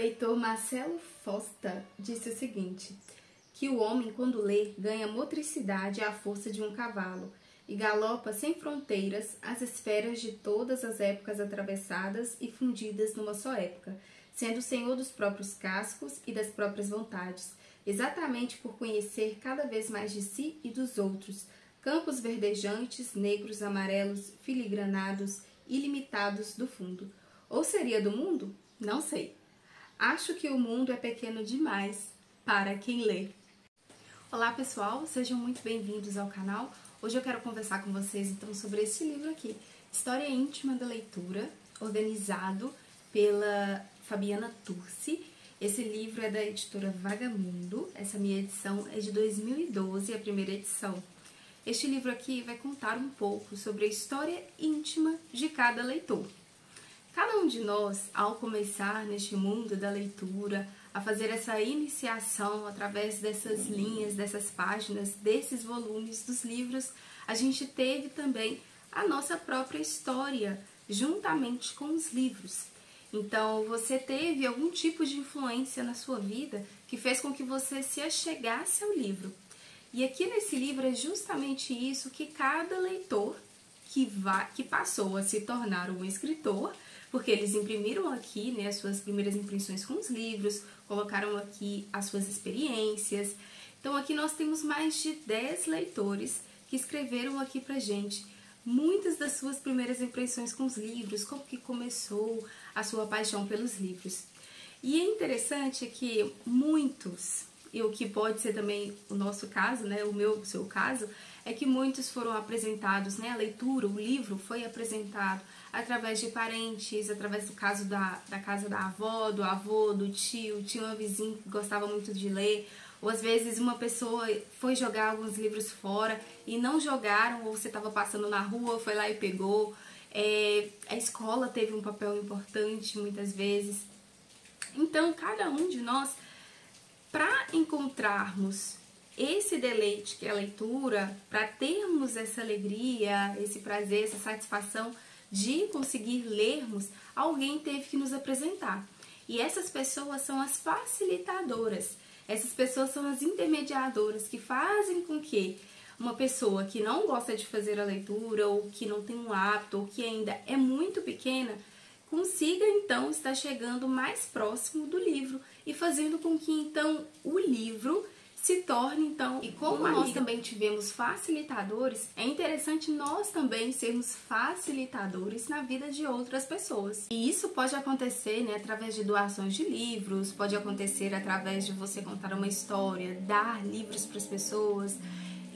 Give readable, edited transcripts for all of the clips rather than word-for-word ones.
leitor Marcelo Fosta disse o seguinte, que o homem, quando lê, ganha motricidade à força de um cavalo e galopa sem fronteiras as esferas de todas as épocas atravessadas e fundidas numa só época, sendo senhor dos próprios cascos e das próprias vontades, exatamente por conhecer cada vez mais de si e dos outros, campos verdejantes, negros, amarelos, filigranados, ilimitados do fundo. Ou seria do mundo? Não sei. Acho que o mundo é pequeno demais para quem lê. Olá pessoal, sejam muito bem-vindos ao canal. Hoje eu quero conversar com vocês então sobre esse livro aqui, História Íntima da Leitura, organizado pela Fabiana Turci. Esse livro é da editora Vagamundo, essa minha edição é de 2012, a primeira edição. Este livro aqui vai contar um pouco sobre a história íntima de cada leitor. Cada um de nós, ao começar neste mundo da leitura, a fazer essa iniciação através dessas linhas, dessas páginas, desses volumes dos livros, a gente teve também a nossa própria história, juntamente com os livros. Então, você teve algum tipo de influência na sua vida que fez com que você se achegasse ao livro. E aqui nesse livro é justamente isso que cada leitor que passou a se tornar um escritor, porque eles imprimiram aqui, né, as suas primeiras impressões com os livros, colocaram aqui as suas experiências. Então aqui nós temos mais de 10 leitores que escreveram aqui pra gente muitas das suas primeiras impressões com os livros, como que começou a sua paixão pelos livros. E é interessante que muitos, e o que pode ser também o nosso caso, né, o seu caso, é que muitos foram apresentados, né, a leitura, o livro foi apresentado através de parentes, através do caso da casa da avó, do avô, do tio, tinha uma vizinha que gostava muito de ler, ou às vezes uma pessoa foi jogar alguns livros fora e não jogaram, ou você estava passando na rua, foi lá e pegou. A escola teve um papel importante muitas vezes. Então, cada um de nós, para encontrarmos esse deleite que é a leitura, para termos essa alegria, esse prazer, essa satisfação de conseguir lermos, alguém teve que nos apresentar. E essas pessoas são as facilitadoras, essas pessoas são as intermediadoras que fazem com que uma pessoa que não gosta de fazer a leitura, ou que não tem um hábito, ou que ainda é muito pequena, consiga então estar chegando mais próximo do livro e fazendo com que então o livro se torne então, e como nós também tivemos facilitadores, é interessante nós também sermos facilitadores na vida de outras pessoas. E isso pode acontecer, né, através de doações de livros, pode acontecer através de você contar uma história, dar livros para as pessoas,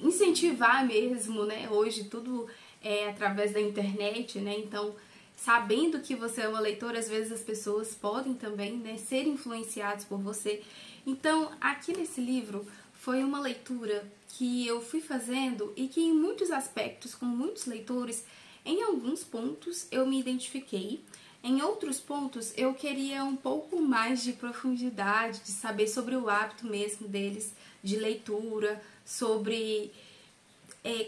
incentivar mesmo, né, hoje tudo é através da internet, né, então sabendo que você é uma leitora, às vezes as pessoas podem também, né, ser influenciadas por você. Então, aqui nesse livro foi uma leitura que eu fui fazendo e que em muitos aspectos, com muitos leitores, em alguns pontos eu me identifiquei, em outros pontos eu queria um pouco mais de profundidade, de saber sobre o hábito mesmo deles, de leitura, sobre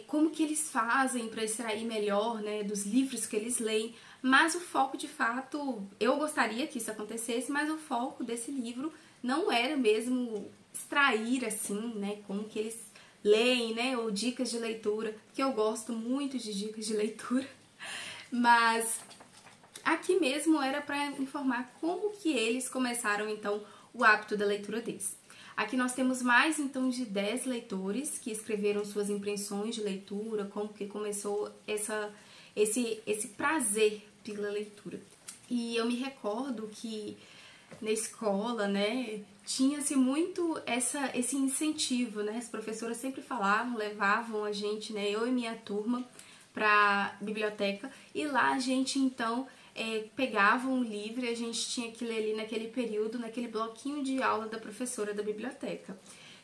como que eles fazem para extrair melhor, né, dos livros que eles leem, mas o foco de fato, eu gostaria que isso acontecesse, mas o foco desse livro não era mesmo extrair assim, né, como que eles leem, né, ou dicas de leitura, que eu gosto muito de dicas de leitura, mas aqui mesmo era para informar como que eles começaram então o hábito da leitura deles. Aqui nós temos mais então de 10 leitores que escreveram suas impressões de leitura, como que começou esse prazer pela leitura. E eu me recordo que na escola, né, tinha-se muito esse incentivo, né, as professoras sempre falavam, levavam a gente, né, eu e minha turma, para a biblioteca, e lá a gente então pegava um livro e a gente tinha que ler ali naquele período, naquele bloquinho de aula da professora da biblioteca.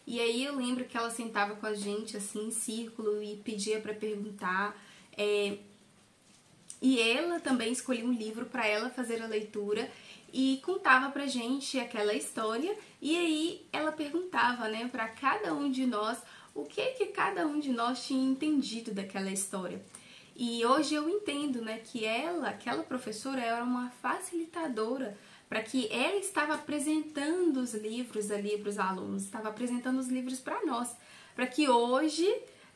E aí eu lembro que ela sentava com a gente assim em círculo e pedia para perguntar, e ela também escolhia um livro para ela fazer a leitura e contava pra gente aquela história, e aí ela perguntava, né, para cada um de nós o que cada um de nós tinha entendido daquela história. E hoje eu entendo, né, que aquela professora, era uma facilitadora para que ela estava apresentando os livros ali para os alunos, estava apresentando os livros para nós, para que hoje,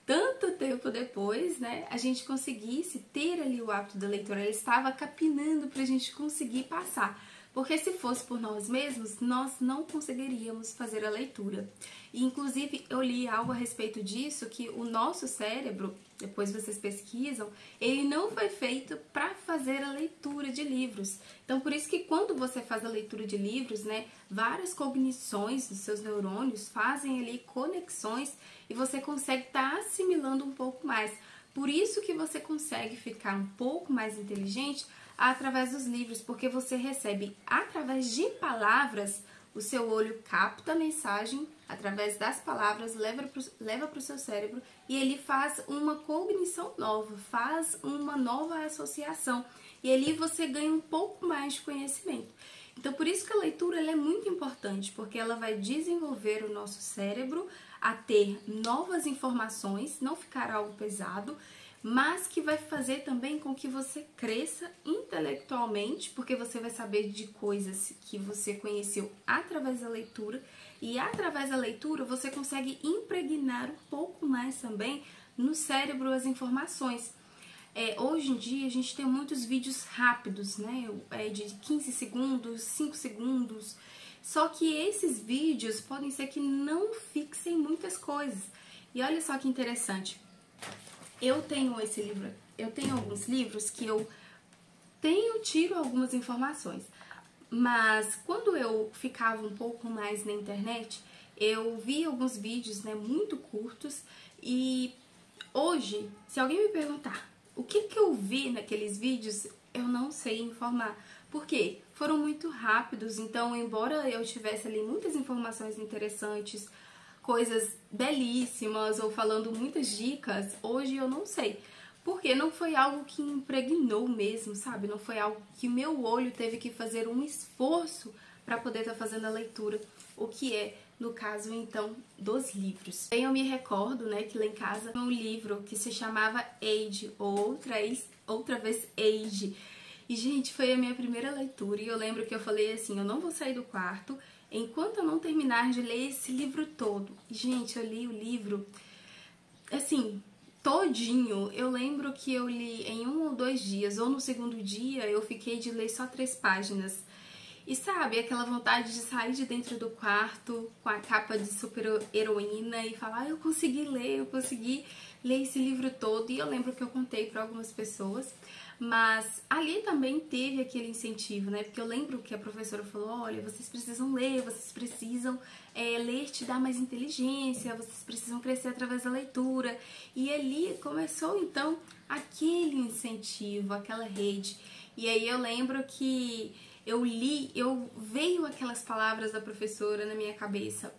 tanto tempo depois, né, a gente conseguisse ter ali o hábito da leitura. Ela estava capinando para a gente conseguir passar. Porque se fosse por nós mesmos, nós não conseguiríamos fazer a leitura. E, inclusive, eu li algo a respeito disso, que o nosso cérebro, depois vocês pesquisam, ele não foi feito para fazer a leitura de livros. Então, por isso que quando você faz a leitura de livros, né, várias cognições dos seus neurônios fazem ali conexões e você consegue estar assimilando um pouco mais. Por isso que você consegue ficar um pouco mais inteligente através dos livros, porque você recebe através de palavras, o seu olho capta a mensagem através das palavras, leva para o seu cérebro e ele faz uma cognição nova, faz uma nova associação e ali você ganha um pouco mais de conhecimento. Então, por isso que a leitura ela é muito importante, porque ela vai desenvolver o nosso cérebro a ter novas informações, não ficar algo pesado, mas que vai fazer também com que você cresça intelectualmente, porque você vai saber de coisas que você conheceu através da leitura, e através da leitura você consegue impregnar um pouco mais também no cérebro as informações. Hoje em dia a gente tem muitos vídeos rápidos, né, de 15 segundos, 5 segundos, só que esses vídeos podem ser que não fixem muitas coisas. E olha só que interessante. Eu tenho esse livro, eu tenho alguns livros que eu tiro algumas informações, mas quando eu ficava um pouco mais na internet, eu vi alguns vídeos, né, muito curtos, e hoje, se alguém me perguntar o que eu vi naqueles vídeos, eu não sei informar. Por quê? Foram muito rápidos, então embora eu tivesse ali muitas informações interessantes, coisas belíssimas ou falando muitas dicas, hoje eu não sei. Porque não foi algo que impregnou mesmo, sabe? Não foi algo que meu olho teve que fazer um esforço para poder estar fazendo a leitura, o que é, no caso, então, dos livros. Eu me recordo, né, que lá em casa tinha um livro que se chamava Age, ou outra vez Age. E, gente, foi a minha primeira leitura e eu lembro que eu falei assim, eu não vou sair do quarto enquanto eu não terminar de ler esse livro todo. E, gente, eu li o livro, assim, todinho. Eu lembro que eu li em 1 ou 2 dias, ou no segundo dia eu fiquei de ler só 3 páginas. E sabe, aquela vontade de sair de dentro do quarto com a capa de super heroína e falar, eu consegui ler esse livro todo. E eu lembro que eu contei para algumas pessoas, mas ali também teve aquele incentivo, né? Porque eu lembro que a professora falou, olha, vocês precisam ler, vocês precisam ler te dá mais inteligência, vocês precisam crescer através da leitura. E ali começou então aquele incentivo, aquela rede. E aí eu lembro que veio aquelas palavras da professora na minha cabeça.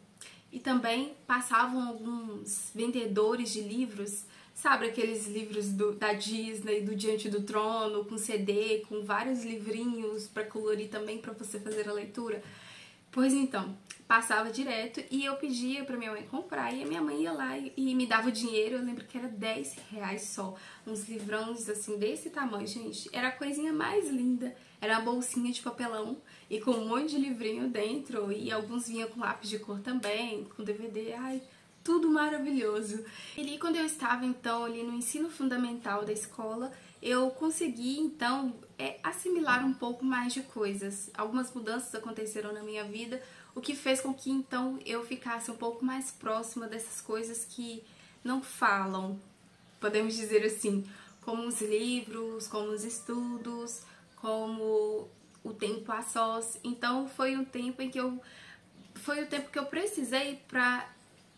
E também passavam alguns vendedores de livros, sabe, aqueles livros da Disney, do Diante do Trono, com CD, com vários livrinhos para colorir também para você fazer a leitura. Pois então, passava direto e eu pedia pra minha mãe comprar e a minha mãe ia lá e me dava o dinheiro. Eu lembro que era R$10 só, uns livrões assim desse tamanho, gente, era a coisinha mais linda, era uma bolsinha de papelão e com um monte de livrinho dentro e alguns vinham com lápis de cor também, com DVD, ai, tudo maravilhoso. E ali, quando eu estava então ali no ensino fundamental da escola, eu consegui então assimilar um pouco mais de coisas. Algumas mudanças aconteceram na minha vida, o que fez com que então eu ficasse um pouco mais próxima dessas coisas que não falam, podemos dizer assim, como os livros, como os estudos, como o tempo a sós. Então foi o tempo que eu precisei para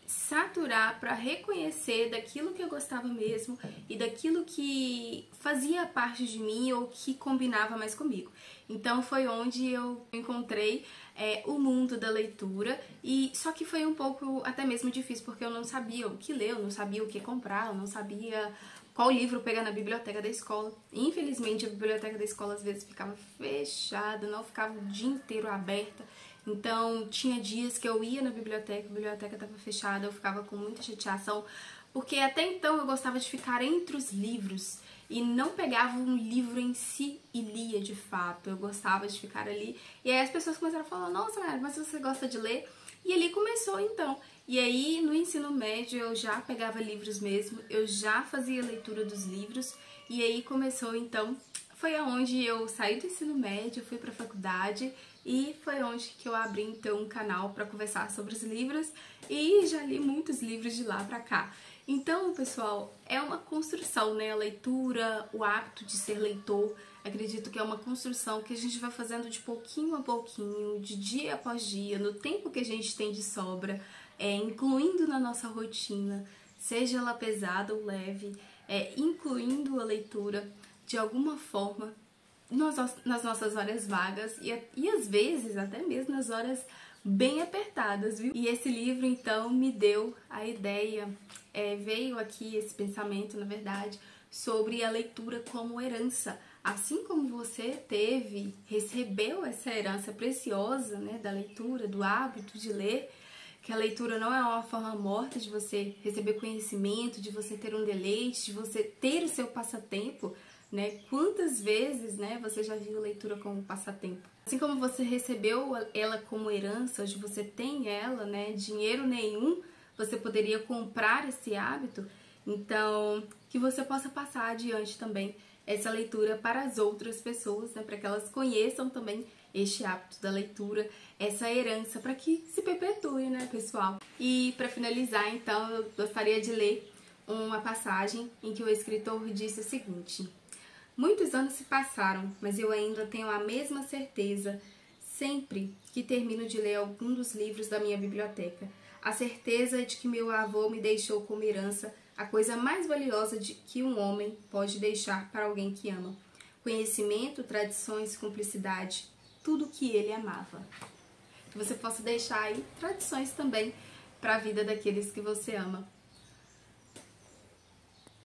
saturar, para reconhecer daquilo que eu gostava mesmo e daquilo que fazia parte de mim ou que combinava mais comigo. Então foi onde eu encontrei o mundo da leitura, e só que foi um pouco até mesmo difícil, porque eu não sabia o que ler, eu não sabia o que comprar, eu não sabia qual livro pegar na biblioteca da escola. Infelizmente a biblioteca da escola às vezes ficava fechada, não ficava o dia inteiro aberta. Então, tinha dias que eu ia na biblioteca, a biblioteca estava fechada, eu ficava com muita chateação, porque até então eu gostava de ficar entre os livros. e não pegava um livro em si e lia de fato. Eu gostava de ficar ali. E aí as pessoas começaram a falar, nossa, mas você gosta de ler? E ali começou então. E aí no ensino médio eu já pegava livros mesmo, eu já fazia leitura dos livros. E aí começou então, foi aonde eu saí do ensino médio, fui para a faculdade e foi onde que eu abri então um canal para conversar sobre os livros e já li muitos livros de lá para cá. Então, pessoal, é uma construção, né? A leitura, o hábito de ser leitor, acredito que é uma construção que a gente vai fazendo de pouquinho a pouquinho, de dia após dia, no tempo que a gente tem de sobra, incluindo na nossa rotina, seja ela pesada ou leve, incluindo a leitura de alguma forma nas nossas horas vagas e às vezes até mesmo nas horas bem apertadas, viu? E esse livro então me deu a ideia, veio aqui esse pensamento, na verdade, sobre a leitura como herança. Assim como você recebeu essa herança preciosa, né, da leitura, do hábito de ler, que a leitura não é uma forma morta de você receber conhecimento, de você ter um deleite, de você ter o seu passatempo, né? Quantas vezes, né, você já viu a leitura como passatempo? Assim como você recebeu ela como herança, hoje você tem ela, né, dinheiro nenhum, você poderia comprar esse hábito, então que você possa passar adiante também essa leitura para as outras pessoas, né, para que elas conheçam também este hábito da leitura, essa herança, para que se perpetue, né, pessoal? E para finalizar, então, eu gostaria de ler uma passagem em que o escritor disse o seguinte: muitos anos se passaram, mas eu ainda tenho a mesma certeza sempre que termino de ler algum dos livros da minha biblioteca. A certeza de que meu avô me deixou como herança a coisa mais valiosa que um homem pode deixar para alguém que ama. Conhecimento, tradições, cumplicidade, tudo o que ele amava. Que você possa deixar aí tradições também para a vida daqueles que você ama.